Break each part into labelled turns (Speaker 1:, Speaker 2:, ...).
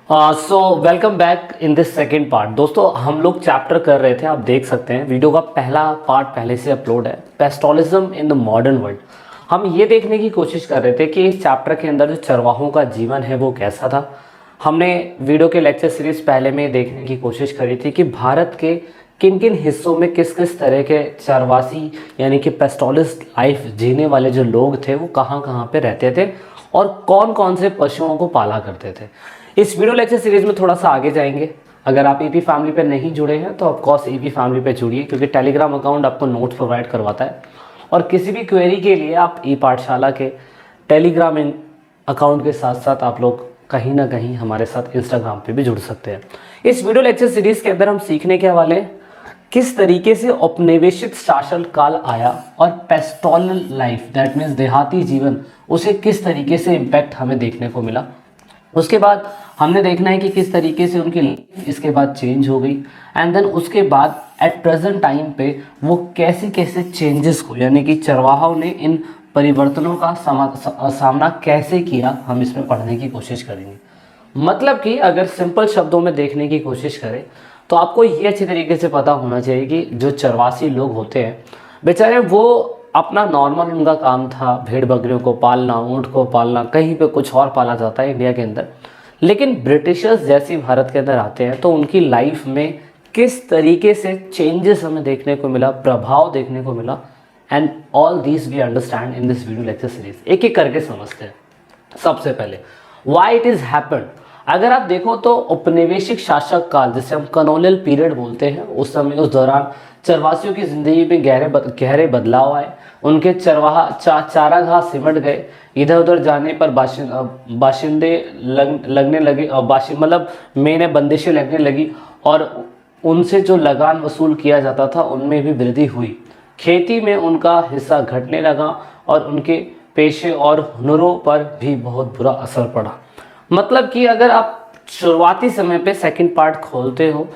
Speaker 1: So welcome back in this second part. दोस्तों हम लोग चैप्टर कर रहे थे, आप देख सकते हैं वीडियो का पहला पार्ट पहले से अपलोड है, पेस्टोलिज्म इन द मॉडर्न वर्ल्ड। हम ये देखने की कोशिश कर रहे थे कि इस चैप्टर के अंदर जो चरवाहों का जीवन है वो कैसा था। हमने वीडियो के लेक्चर सीरीज पहले में देखने की कोशिश करी थी कि भारत के किन किन हिस्सों में किस किस तरह के चरवासी यानी कि पेस्टोलिस्ट लाइफ जीने वाले जो लोग थे वो कहाँ कहाँ पे रहते थे और कौन कौन से पशुओं को पाला करते थे। इस वीडियो लेक्चर सीरीज में थोड़ा सा आगे जाएंगे। अगर आप ईपी फैमिली पे नहीं जुड़े हैं तो ऑफकोर्स ईपी फैमिली पे जुड़िए, क्योंकि टेलीग्राम अकाउंट आपको नोट्स प्रोवाइड करवाता है और किसी भी क्वेरी के लिए आप ई पाठशाला के टेलीग्राम अकाउंट के साथ साथ आप लोग कहीं ना कहीं हमारे साथ इंस्टाग्राम पे भी जुड़ सकते हैं। इस वीडियो लेक्चर सीरीज के अंदर हम सीखने के वाले किस तरीके से औपनिवेशिक शासन काल आया और पेस्टोरल लाइफ दैट मीन्स देहाती जीवन उसे किस तरीके से इम्पैक्ट हमें देखने को मिला। उसके बाद हमने देखना है कि किस तरीके से उनकी लाइफ इसके बाद चेंज हो गई एंड देन उसके बाद एट प्रेजेंट टाइम पे वो कैसे कैसे चेंजेस को यानी कि चरवाहों ने इन परिवर्तनों का सामना कैसे किया, हम इसमें पढ़ने की कोशिश करेंगे। मतलब कि अगर सिंपल शब्दों में देखने की कोशिश करें तो आपको ये अच्छी तरीके से पता होना चाहिए कि जो चरवासी लोग होते हैं बेचारे वो अपना नॉर्मल उनका काम था भेड़ बकरियों को पालना, ऊँट को पालना, कहीं पे कुछ और पाला जाता है इंडिया के अंदर। लेकिन ब्रिटिशर्स जैसे भारत के अंदर आते हैं तो उनकी लाइफ में किस तरीके से चेंजेस हमें देखने को मिला, प्रभाव देखने को मिला, and all this we understand in this video lecture series. एक एक करके समझते हैं। सबसे पहले व्हाई इट इज हैपेंड। अगर आप देखो तो औपनिवेशिक शासक काल जिसे हम कॉलोनियल पीरियड बोलते हैं, उस समय उस दौरान चरवासियों की जिंदगी में गहरे बदलाव आए। उनके चारागाह सिमट गए। इधर उधर जाने पर बाशिंदे लगने लगे, मतलब मेने बंदिशें लगने लगी और उनसे जो लगान वसूल किया जाता था उनमें भी वृद्धि हुई। खेती में उनका हिस्सा घटने लगा और उनके पेशे और हुनरों पर भी बहुत बुरा असर पड़ा। मतलब कि अगर आप शुरुआती समय पे सेकंड पार्ट खोलते हो,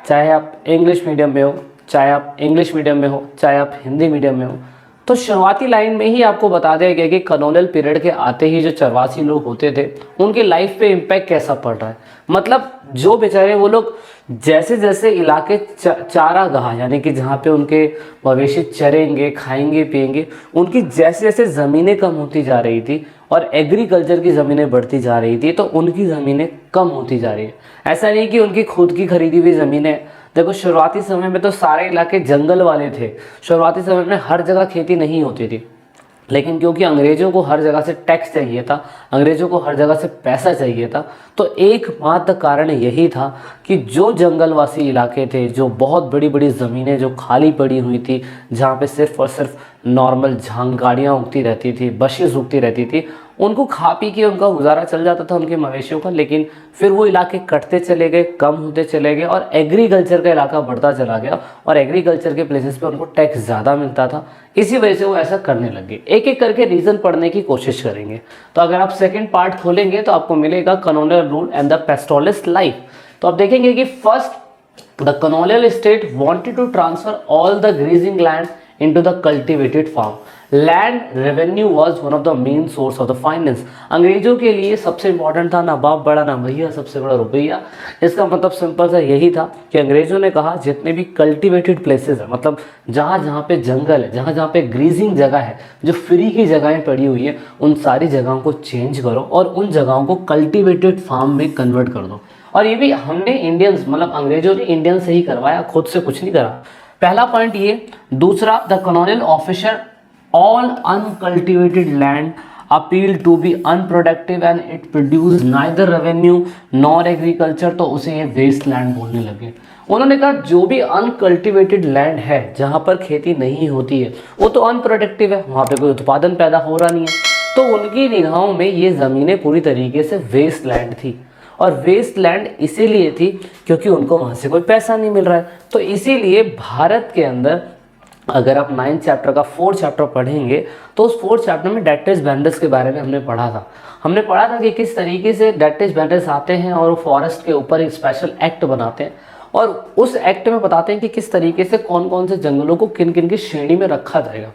Speaker 1: चाहे आप इंग्लिश मीडियम में हो, चाहे आप इंग्लिश मीडियम में हो, चाहे आप हिंदी मीडियम में हो, तो शुरुआती लाइन में ही आपको बता दिया गया कि कॉलोनियल पीरियड के आते ही जो चरवासी लोग होते थे उनकी लाइफ पे इम्पैक्ट कैसा पड़ रहा है। मतलब जो बेचारे वो लोग जैसे जैसे इलाके चारागाह यानी कि जहाँ पे उनके मवेशी चरेंगे, खाएंगे, पिएंगे, उनकी जैसे जैसे ज़मीनें कम होती जा रही थी और एग्रीकल्चर की ज़मीनें बढ़ती जा रही थी तो उनकी ज़मीनें कम होती जा रही है। ऐसा नहीं कि उनकी खुद की खरीदी हुई ज़मीनें, देखो शुरुआती समय में तो सारे इलाके जंगल वाले थे। शुरुआती समय में हर जगह खेती नहीं होती थी, लेकिन क्योंकि अंग्रेज़ों को हर जगह से टैक्स चाहिए था, अंग्रेज़ों को हर जगह से पैसा चाहिए था, तो एकमात्र कारण यही था कि जो जंगलवासी इलाके थे, जो बहुत बड़ी बड़ी ज़मीनें जो खाली पड़ी हुई थी, जहाँ पे सिर्फ और सिर्फ नॉर्मल झांगाड़ियाँ उगती रहती थी, बशेज़ उगती रहती थी, उनको खा पी के उनका गुजारा चल जाता था उनके मवेशियों का। लेकिन फिर वो इलाके कटते चले गए, कम होते चले गए और एग्रीकल्चर का इलाका बढ़ता चला गया और एग्रीकल्चर के प्लेसेस पे उनको टैक्स ज़्यादा मिलता था। इसी वजह से वो ऐसा करने लगे। एक एक करके रीज़न पढ़ने की कोशिश करेंगे। तो अगर आप सेकेंड पार्ट खोलेंगे तो आपको मिलेगा colonial rule and the pastoralist life. तो आप देखेंगे कि first the colonial state wanted to transfer all the grazing land into the cultivated farm. Land revenue was one of the main source of the finance. अंग्रेजों के लिए सबसे important था ना बाप बड़ा ना भैया, सबसे बड़ा रुपया। इसका मतलब सिंपल सा यही था कि अंग्रेजों ने कहा जितने भी कल्टिवेटेड प्लेसेस है, मतलब जहाँ जहाँ पे जंगल है, जहाँ जहाँ पे ग्रीजिंग जगह है, जो फ्री की जगहें पड़ी हुई है, उन सारी जगहों को चेंज करो और उन जगहों को कल्टिवेटेड फार्म में कन्वर्ट कर दो। और ये भी हमने इंडियंस मतलब अंग्रेजों ने इंडियन से ही करवाया, खुद से कुछ नहीं करा। पहला पॉइंट ये। दूसरा, the colonial officer all uncultivated land appeal to be unproductive and it produce neither revenue nor agriculture, तो उसे ये वेस्ट लैंड बोलने लगे। उन्होंने कहा जो भी अनकल्टिवेटेड लैंड है, जहाँ पर खेती नहीं होती है, वो तो अनप्रोडक्टिव है, वहाँ पे कोई उत्पादन पैदा हो रहा नहीं है। तो उनकी निगाहों में ये ज़मीनें पूरी तरीके से वेस्ट लैंड थी और वेस्ट लैंड इसीलिए थी क्योंकि उनको वहाँ से कोई पैसा नहीं मिल रहा है। तो इसीलिए भारत के अंदर अगर आप 9th चैप्टर का 4th चैप्टर पढ़ेंगे तो उस 4th चैप्टर में डेट्रेस बैंडर्स के बारे में हमने पढ़ा था। हमने पढ़ा था कि किस तरीके से डेट्रेस बैंडर्स आते हैं और वो फॉरेस्ट के ऊपर एक स्पेशल एक्ट बनाते हैं और उस एक्ट में बताते हैं कि किस तरीके से कौन कौन से जंगलों को किन किन की श्रेणी में रखा जाएगा,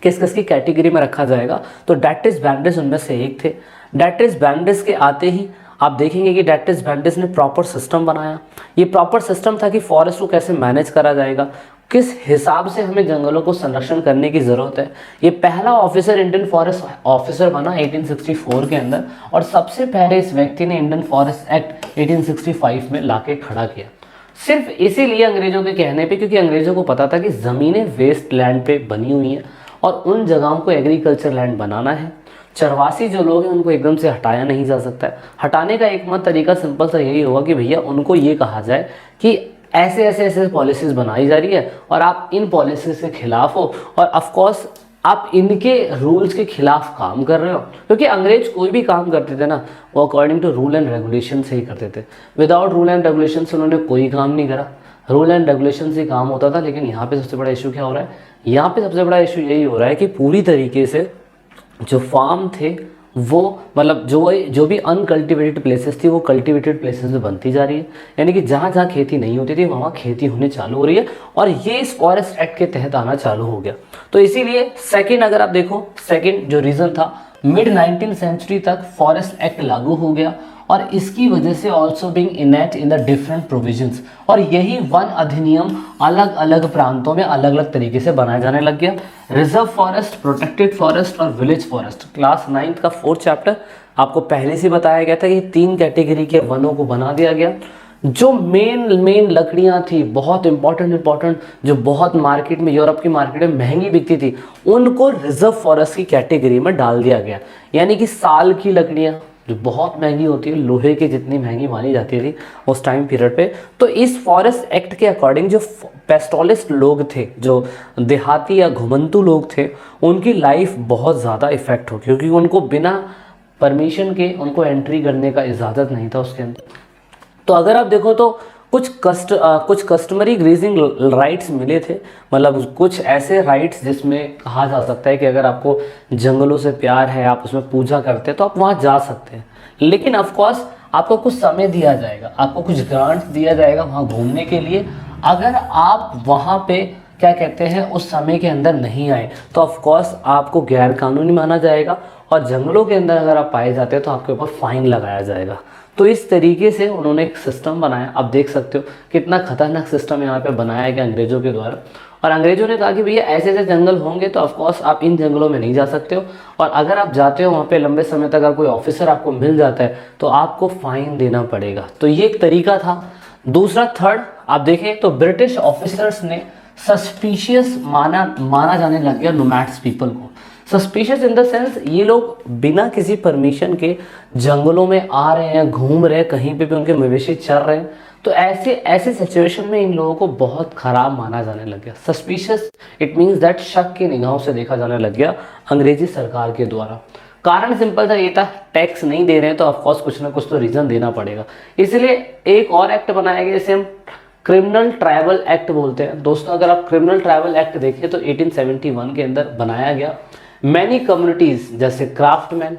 Speaker 1: किस किस की कैटेगरी में रखा जाएगा। तो डेट्रेस बैंडर्स उनमें से एक थे। डेट्रेस बैंडर्स के आते ही आप देखेंगे कि डेटिस बेंटिस ने प्रॉपर सिस्टम बनाया। ये प्रॉपर सिस्टम था कि फॉरेस्ट को कैसे मैनेज करा जाएगा, किस हिसाब से हमें जंगलों को संरक्षण करने की ज़रूरत है। ये पहला ऑफिसर इंडियन फॉरेस्ट ऑफिसर बना 1864 के अंदर, और सबसे पहले इस व्यक्ति ने इंडियन फॉरेस्ट एक्ट 1865 में लाके खड़ा किया। सिर्फ इसीलिए अंग्रेजों के कहने पे, क्योंकि अंग्रेजों को पता था कि ज़मीनें वेस्ट लैंड पे बनी हुई हैं और उन जगहों को एग्रीकल्चर लैंड बनाना है। चरवासी जो लोग हैं उनको एकदम से हटाया नहीं जा सकता है। हटाने का एकमात्र तरीका सिंपल सा यही होगा कि भैया उनको ये कहा जाए कि ऐसे ऐसे ऐसे पॉलिसीज़ बनाई जा रही है और आप इन पॉलिसीज़ के खिलाफ हो, और ऑफ कोर्स आप इनके रूल्स के खिलाफ काम कर रहे हो। क्योंकि अंग्रेज कोई भी काम करते थे ना, वो according to rule and regulation से ही करते थे। विदाउट रूल एंड रेगुलेशन से उन्होंने कोई काम नहीं करा, रूल एंड रेगुलेशन से काम होता था। लेकिन यहाँ पे सबसे बड़ा इशू क्या हो रहा है, यहाँ पे सबसे बड़ा इशू यही हो रहा है कि पूरी तरीके से जो फार्म थे वो मतलब जो भी अनकल्टिवेटेड प्लेसेस थी वो कल्टिवेटेड प्लेसेस में बनती जा रही है। यानी कि जहाँ जहाँ खेती नहीं होती थी वहाँ खेती होने चालू हो रही है, और ये इस फॉरेस्ट एक्ट के तहत आना चालू हो गया। तो इसीलिए सेकंड, अगर आप देखो सेकंड जो रीज़न था, मिड 19th सेंचुरी तक फॉरेस्ट एक्ट लागू हो गया, और इसकी वजह से also being enact in the different provisions, और यही वन अधिनियम अलग अलग प्रांतों में अलग अलग तरीके से बनाया जाने लग गया। रिजर्व फॉरेस्ट, प्रोटेक्टेड फॉरेस्ट और विलेज फॉरेस्ट। क्लास 9th का 4th चैप्टर आपको पहले से बताया गया था कि 3 कैटेगरी के वनों को बना दिया गया। जो मेन लकड़ियां थी बहुत इंपॉर्टेंट, जो बहुत मार्केट में, यूरोप की मार्केट में महंगी बिकती थी, उनको रिजर्व फॉरेस्ट की कैटेगरी में डाल दिया गया। यानी कि साल की लकड़ियां जो बहुत महंगी होती है, लोहे की जितनी महंगी मानी जाती थी उस टाइम पीरियड पे, तो इस फॉरेस्ट एक्ट के अकॉर्डिंग जो पेस्टोलिस्ट लोग थे, जो देहाती या घुमंतू लोग थे, उनकी लाइफ बहुत ज़्यादा इफेक्ट हो, क्योंकि उनको बिना परमिशन के उनको एंट्री करने का इजाज़त नहीं था उसके अंदर। तो अगर आप देखो तो कुछ कस्टमरी ग्रेजिंग राइट्स मिले थे, मतलब कुछ ऐसे राइट्स जिसमें कहा जा सकता है कि अगर आपको जंगलों से प्यार है, आप उसमें पूजा करते हैं, तो आप वहाँ जा सकते हैं। लेकिन ऑफ कोर्स आपको कुछ समय दिया जाएगा, आपको कुछ ग्रांट दिया जाएगा वहाँ घूमने के लिए। अगर आप वहाँ पे क्या कहते हैं उस समय के अंदर नहीं आए तो ऑफ कोर्स आपको गैर कानूनी माना जाएगा, और जंगलों के अंदर अगर आप पाए जाते हैं तो आपके ऊपर फाइन लगाया जाएगा। तो इस तरीके से उन्होंने एक सिस्टम बनाया। आप देख सकते हो कितना खतरनाक सिस्टम यहाँ पे बनाया गया अंग्रेजों के द्वारा। और अंग्रेजों ने कहा कि भैया ऐसे ऐसे जंगल होंगे तो ऑफकोर्स आप इन जंगलों में नहीं जा सकते हो, और अगर आप जाते हो वहाँ पे लंबे समय तक अगर कोई ऑफिसर आपको मिल जाता है तो आपको फाइन देना पड़ेगा। तो ये एक तरीका था। दूसरा, थर्ड, आप देखें तो ब्रिटिश ऑफिसर्स ने सस्पिशियस माना जाने लग गया नोमैड्स पीपल को। सस्पिशियस इन द सेंस ये लोग बिना किसी परमिशन के जंगलों में आ रहे हैं, घूम रहे हैं, कहीं पे भी उनके मवेशी चर रहे हैं। तो ऐसे सिचुएशन में इन लोगों को बहुत खराब माना जाने लग गया। सस्पिशियस इट मीन्स दैट शक की निगाहों से देखा जाने लग गया अंग्रेजी सरकार के द्वारा। कारण सिंपल था, ये था टैक्स नहीं दे रहे हैं तो ऑफकोर्स कुछ ना कुछ तो रीजन देना पड़ेगा। इसलिए एक और एक्ट बनाया गया, इसे हम क्रिमिनल ट्राइबल एक्ट बोलते हैं। दोस्तों अगर आप क्रिमिनल ट्राइबल एक्ट देखें तो 1871 के अंदर बनाया गया। मैनी कम्युनिटीज जैसे क्राफ्टमैन,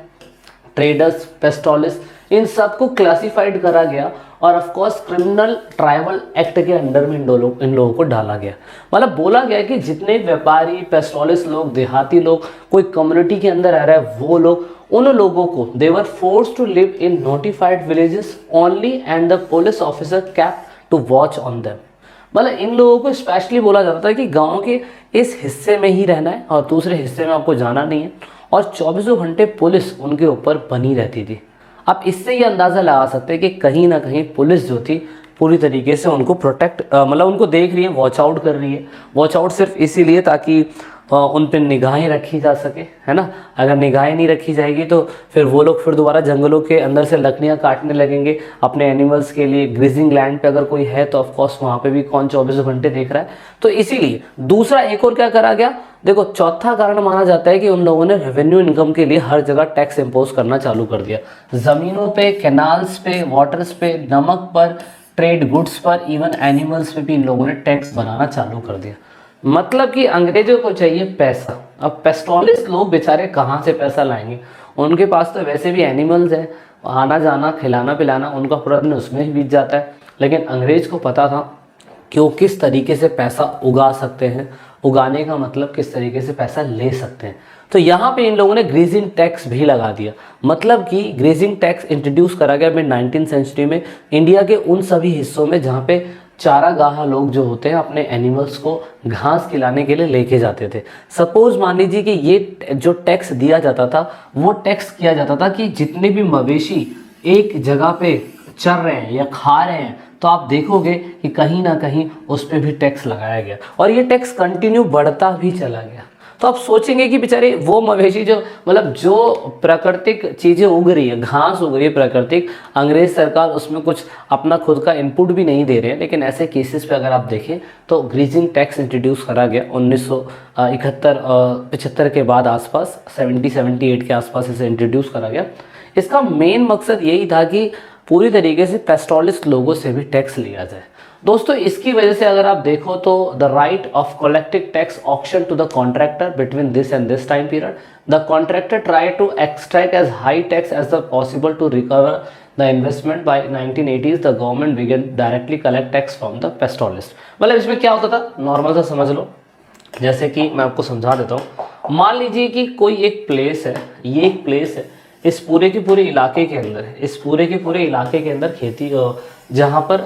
Speaker 1: ट्रेडर्स, पेस्टोलिस्ट, इन सबको क्लासिफाइड करा गया, और of course criminal tribal act के अंडर में इन लोगों को डाला गया। मतलब बोला गया कि जितने व्यापारी, पेस्टोलिस्ट लोग, देहाती लोग, कोई कम्युनिटी के अंदर आ रहा है, वो लोग, उन लोगों को they were forced to live in notified villages only and the police officer kept to watch on them. मतलब इन लोगों को स्पेशली बोला जाता था कि गांव के इस हिस्से में ही रहना है और दूसरे हिस्से में आपको जाना नहीं है, और 24 घंटे पुलिस उनके ऊपर बनी रहती थी। आप इससे ये अंदाज़ा लगा सकते हैं कि कहीं ना कहीं पुलिस जो थी पूरी तरीके से उनको प्रोटेक्ट मतलब उनको देख रही है, वॉच आउट कर रही है। वॉच आउट सिर्फ इसीलिए ताकि उन पर निगाहें रखी जा सके, है ना। अगर निगाहें नहीं रखी जाएगी तो फिर वो लोग फिर दोबारा जंगलों के अंदर से लकड़ियाँ काटने लगेंगे अपने एनिमल्स के लिए। ग्रीजिंग लैंड पे अगर कोई है तो ऑफकोर्स वहाँ पे भी कौन 24 घंटे देख रहा है। तो इसीलिए दूसरा एक और क्या करा गया, देखो चौथा कारण माना जाता है कि उन लोगों ने रेवेन्यू इनकम के लिए हर जगह टैक्स इम्पोज करना चालू कर दिया। ज़मीनों पे, कैनाल्स पे, वाटर्स पे, नमक पर, ट्रेड गुड्स पर, इवन एनिमल्स पे भी इन लोगों ने टैक्स बनाना चालू कर दिया। मतलब कि अंग्रेजों को चाहिए पैसा। अब पेस्टोलिस्ट लोग बेचारे कहाँ से पैसा लाएंगे, उनके पास तो वैसे भी एनिमल्स हैं, आना जाना, खिलाना पिलाना, उनका पूरा दिन उसमें ही बीत जाता है। लेकिन अंग्रेज को पता था कि वो किस तरीके से पैसा उगा सकते हैं, उगाने का मतलब किस तरीके से पैसा ले सकते हैं। तो यहाँ पे इन लोगों ने ग्रेजिंग टैक्स भी लगा दिया। मतलब कि ग्रेजिंग टैक्स इंट्रोड्यूस करा गया मिड 19th सेंचुरी में इंडिया के उन सभी हिस्सों में जहाँ पे चारागाह लोग जो होते हैं अपने एनिमल्स को घास खिलाने के लिए लेके जाते थे। सपोज मान लीजिए कि ये जो टैक्स दिया जाता था वो टैक्स किया जाता था कि जितने भी मवेशी एक जगह पे चर रहे हैं या खा रहे हैं तो आप देखोगे कि कहीं ना कहीं उस पर भी टैक्स लगाया गया और ये टैक्स कंटिन्यू बढ़ता भी चला गया। तो आप सोचेंगे कि बेचारे वो मवेशी जो मतलब जो प्राकृतिक चीज़ें उग रही है, घास उग रही है प्राकृतिक, अंग्रेज सरकार उसमें कुछ अपना खुद का इनपुट भी नहीं दे रहे हैं। लेकिन ऐसे केसेस पे अगर आप देखें तो ग्रेजिंग टैक्स इंट्रोड्यूस करा गया 1971-75 के बाद आसपास, 78 के आसपास इसे इंट्रोड्यूस करा गया। इसका मेन मकसद यही था कि पूरी तरीके से पेस्टोलिस्ट लोगों से भी टैक्स लिया जाए। दोस्तों इसकी वजह से अगर आप देखो तो the right of collecting tax auction to the contractor between this and this time period, the contractor try to extract as high tax as the possible to recover the investment. By 1980s the government began directly collect tax from the pastoralist. मतलब इसमें क्या होता था, normal सा समझ लो, जैसे कि मैं आपको समझा देता हूँ। मान लीजिए कि कोई एक प्लेस है, ये एक प्लेस है, इस पूरे के पूरे इलाके के अंदर, इस पूरे के पूरे इलाके के अंदर खेती जहाँ पर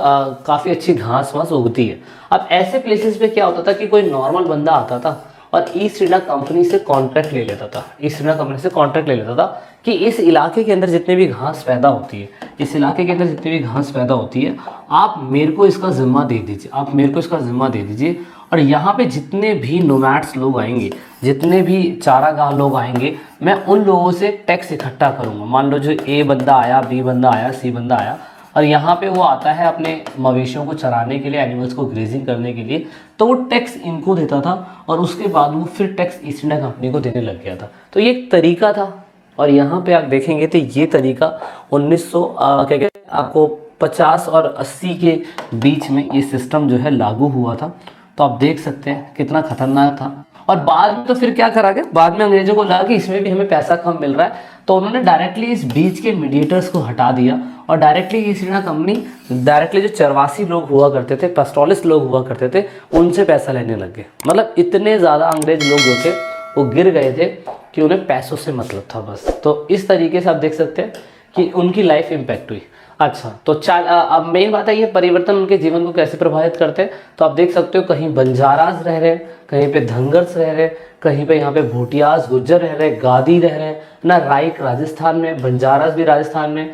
Speaker 1: काफ़ी अच्छी घास वास उगती है। अब ऐसे प्लेसेस पे क्या होता था कि कोई नॉर्मल बंदा आता था और ईस्ट इंडिया कंपनी से कॉन्ट्रैक्ट ले लेता था, ईस्ट इंडिया कंपनी से कॉन्ट्रैक्ट ले लेता था कि इस इलाके के अंदर जितने भी घास पैदा होती है, इस इलाके के अंदर जितनी भी घास पैदा होती है, आप मेरे को इसका ज़िम्मा दे दीजिए, आप मेरे को इसका ज़िम्मा दे दीजिए। और यहाँ पे जितने भी नोमैड्स लोग आएंगे, जितने भी चारागाह लोग आएंगे, मैं उन लोगों से टैक्स इकट्ठा करूँगा। मान लो जो ए बंदा आया, बी बंदा आया, सी बंदा आया और यहाँ पे वो आता है अपने मवेशियों को चराने के लिए, एनिमल्स को ग्रेजिंग करने के लिए, तो वो टैक्स इनको देता था और उसके बाद वो फिर टैक्स ईस्ट इंडिया कंपनी को देने लग गया था। तो ये एक तरीका था। और यहाँ पे आप देखेंगे तो ये तरीका 1900 क्या कहते हैं आपको 50 और 80 के बीच में ये सिस्टम जो है लागू हुआ था। तो आप देख सकते हैं कितना खतरनाक था। और बाद में तो फिर क्या करा गया, बाद में अंग्रेजों को लगा कि इसमें भी हमें पैसा कम मिल रहा है, तो उन्होंने डायरेक्टली इस बीच के मीडिएटर्स को हटा दिया और directly east India company directly जो चरवासी लोग हुआ करते थे, पेस्टोलिस्ट लोग हुआ करते थे, उनसे पैसा लेने लग गए। मतलब इतने ज़्यादा अंग्रेज लोग जो थे वो गिर गए थे कि उन्हें पैसों से मतलब था बस। तो इस तरीके से आप देख सकते हैं कि उनकी लाइफ इम्पैक्ट हुई। अच्छा, तो अब मेन बात है ये परिवर्तन उनके जीवन को कैसे प्रभावित करते हैं। तो आप देख सकते हो कहीं बंजाराज रह रहे हैं, कहीं पे धंगर्स रह रहे हैं, कहीं पे यहाँ पे भूटियाज गुज्जर रह रहे हैं, गादी रह रहे हैं ना, राइक राजस्थान में, बंजाराज भी राजस्थान में,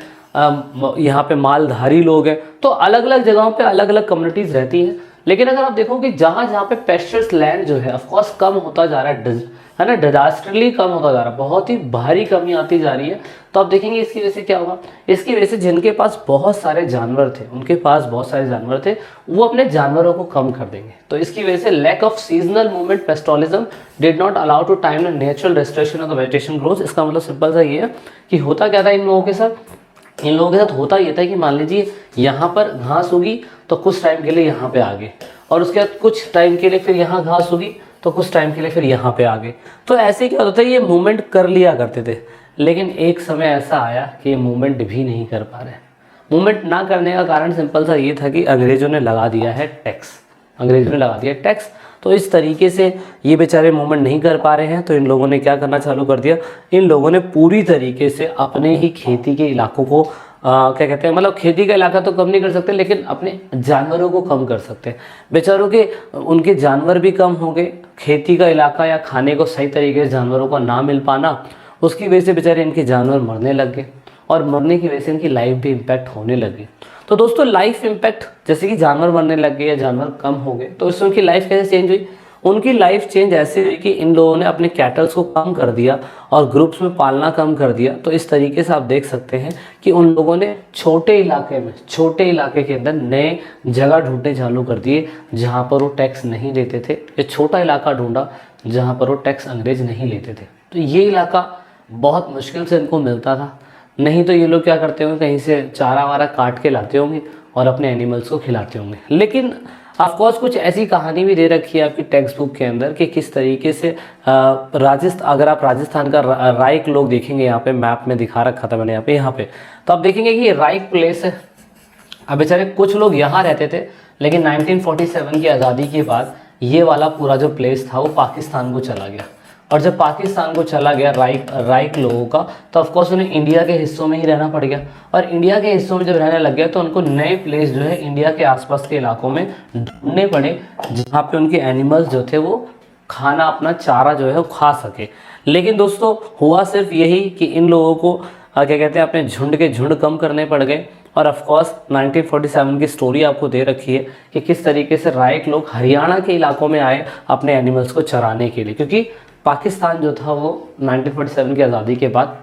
Speaker 1: यहाँ पे मालधारी लोग हैं। तो अलग अलग जगहों पे अलग अलग कम्युनिटीज़ रहती हैं। लेकिन अगर आप देखो कि जहाँ जहाँ पे पेस्चर्स लैंड जो है ऑफकोर्स कम होता जा रहा है ना, डिजास्टरली कम होता जा रहा है, बहुत ही भारी कमी आती जा रही है। तो आप देखेंगे इसकी वजह से क्या होगा, इसकी वजह से जिनके पास बहुत सारे जानवर थे, उनके पास बहुत सारे जानवर थे, वो अपने जानवरों को कम कर देंगे। तो इसकी वजह से lack of seasonal movement pastoralism did not allow to time and natural restoration of the vegetation growth. इसका मतलब सिंपल सा ये है कि होता क्या था इन लोगों के साथ, इन लोगों के साथ होता ये था कि मान लीजिए यहाँ पर घास होगी तो कुछ टाइम के लिए यहाँ पे आ गए, और उसके बाद कुछ टाइम के लिए फिर यहाँ घास होगी तो कुछ टाइम के लिए फिर यहाँ पे आ गए। तो ऐसे क्या होता था, ये मूवमेंट कर लिया करते थे। लेकिन एक समय ऐसा आया कि ये मूवमेंट भी नहीं कर पा रहे। मूवमेंट ना करने का कारण सिंपल सा ये था कि अंग्रेज़ों ने लगा दिया है टैक्स, अंग्रेज़ों ने लगा दिया टैक्स। तो इस तरीके से ये बेचारे मूवमेंट नहीं कर पा रहे हैं। तो इन लोगों ने क्या करना चालू कर दिया, इन लोगों ने पूरी तरीके से अपने ही खेती के इलाकों को क्या कहते हैं, मतलब खेती का इलाका तो कम नहीं कर सकते लेकिन अपने जानवरों को कम कर सकते हैं। बेचारों के उनके जानवर भी कम हो गए, खेती का इलाका या खाने को सही तरीके से जानवरों को ना मिल पाना, उसकी वजह से बेचारे इनके जानवर मरने लग गए और मरने की वजह से इनकी लाइफ भी इम्पैक्ट होने लगी। तो दोस्तों लाइफ इम्पैक्ट, जैसे कि जानवर मरने लग गए या जानवर कम हो गए, तो इससे उनकी लाइफ कैसे चेंज हुई, उनकी लाइफ चेंज ऐसे हुई कि इन लोगों ने अपने कैटल्स को कम कर दिया और ग्रुप्स में पालना कम कर दिया। तो इस तरीके से आप देख सकते हैं कि उन लोगों ने छोटे इलाके में, छोटे इलाके के अंदर नए जगह ढूंढने चालू कर दिए जहाँ पर वो टैक्स नहीं लेते थे। ये छोटा इलाका ढूंढा जहाँ पर वो टैक्स अंग्रेज नहीं लेते थे। तो ये इलाका बहुत मुश्किल से इनको मिलता था, नहीं तो ये लोग क्या करते होंगे, कहीं से चारा वारा काट के लाते होंगे और अपने एनिमल्स को खिलाते होंगे। लेकिन ऑफकोर्स कुछ ऐसी कहानी भी दे रखी है आपकी टेक्स्ट बुक के अंदर कि किस तरीके से अगर आप राजस्थान का राइक लोग देखेंगे, यहाँ पे मैप में दिखा रखा था मैंने यहाँ पे, तो आप देखेंगे कि ये राइक प्लेस है। अब बेचारे कुछ लोग यहाँ रहते थे, लेकिन 1947 की आज़ादी के बाद ये वाला पूरा जो प्लेस था वो पाकिस्तान को चला गया। और जब पाकिस्तान को चला गया राइक लोगों का, तो ऑफकोर्स उन्हें इंडिया के हिस्सों में ही रहना पड़ गया। और इंडिया के हिस्सों में जब रहने लग गया तो उनको नए प्लेस जो है इंडिया के आसपास के इलाकों में ढूंढने पड़े, जहाँ पे उनके एनिमल्स जो थे वो खाना, अपना चारा जो है वो खा सके। लेकिन दोस्तों हुआ सिर्फ यही कि इन लोगों को क्या कहते हैं, अपने झुंड के झुंड कम करने पड़ गए। और ऑफ कोर्स 1947 की स्टोरी आपको दे रखी है कि किस तरीके से राइक लोग हरियाणा के इलाकों में आए अपने एनिमल्स को चराने के लिए, क्योंकि पाकिस्तान जो था वो 1947 की आज़ादी के बाद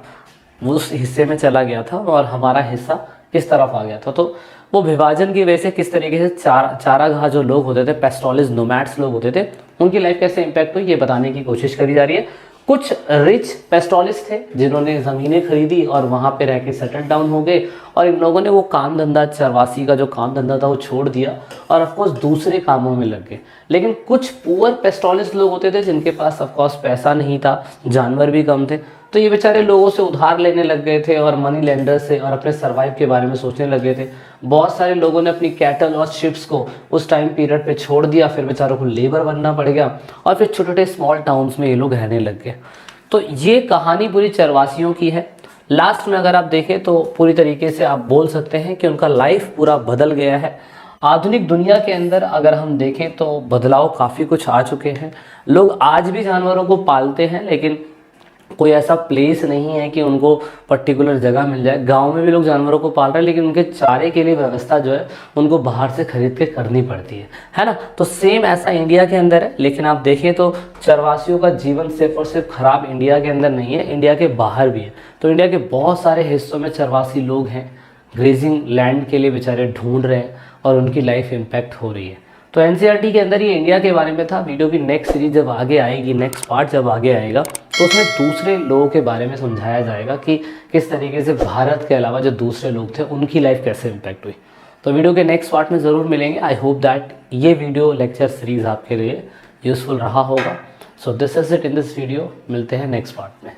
Speaker 1: वो उस हिस्से में चला गया था और हमारा हिस्सा इस तरफ आ गया था। तो वो विभाजन की वजह से किस तरीके से चारागाह जो लोग होते थे, पेस्टोलिस नोमैड्स लोग होते थे, उनकी लाइफ कैसे इम्पैक्ट हुई ये बताने की कोशिश करी जा रही है। कुछ रिच पेस्टोलिस थे जिन्होंने ज़मीनें खरीदी और वहाँ पे रह के सेटल डाउन हो गए, और इन लोगों ने वो काम धंधा, चरवासी का जो काम धंधा था वो छोड़ दिया और ऑफकोर्स दूसरे कामों में लग गए। लेकिन कुछ पुअर पेस्टोलिस लोग होते थे जिनके पास ऑफकोर्स पैसा नहीं था, जानवर भी कम थे, तो ये बेचारे लोगों से उधार लेने लग गए थे और मनी लेंडर से, और अपने सर्वाइव के बारे में सोचने लग गए थे। बहुत सारे लोगों ने अपनी कैटल और शिप्स को उस टाइम पीरियड पे छोड़ दिया, फिर बेचारों को लेबर बनना पड़ गया और फिर छोटे छोटे स्मॉल टाउन्स में ये लोग रहने लग गए। तो ये कहानी पूरी चरवासियों की है। लास्ट में अगर आप देखें तो पूरी तरीके से आप बोल सकते हैं कि उनका लाइफ पूरा बदल गया है। आधुनिक दुनिया के अंदर अगर हम देखें तो बदलाव काफ़ी कुछ आ चुके हैं। लोग आज भी जानवरों को पालते हैं, लेकिन कोई ऐसा प्लेस नहीं है कि उनको पर्टिकुलर जगह मिल जाए। गांव में भी लोग जानवरों को पाल रहे हैं, लेकिन उनके चारे के लिए व्यवस्था जो है उनको बाहर से खरीद के करनी पड़ती है ना। तो सेम ऐसा इंडिया के अंदर है, लेकिन आप देखें तो चरवासियों का जीवन सिर्फ और सिर्फ खराब इंडिया के अंदर नहीं है, इंडिया के बाहर भी है। तो इंडिया के बहुत सारे हिस्सों में चरवासी लोग हैं, ग्रेजिंग लैंड के लिए बेचारे ढूंढ रहे हैं और उनकी लाइफ इम्पैक्ट हो रही है। तो एनसीईआरटी के अंदर ये इंडिया के बारे में था। वीडियो की नेक्स्ट सीरीज जब आगे आएगी, नेक्स्ट पार्ट जब आगे आएगा, तो उसमें दूसरे लोगों के बारे में समझाया जाएगा कि किस तरीके से भारत के अलावा जो दूसरे लोग थे उनकी लाइफ कैसे इम्पैक्ट हुई। तो वीडियो के नेक्स्ट पार्ट में ज़रूर मिलेंगे। आई होप दैट ये वीडियो लेक्चर सीरीज़ आपके लिए यूज़फुल रहा होगा। So this is it in this video. मिलते हैं नेक्स्ट पार्ट में।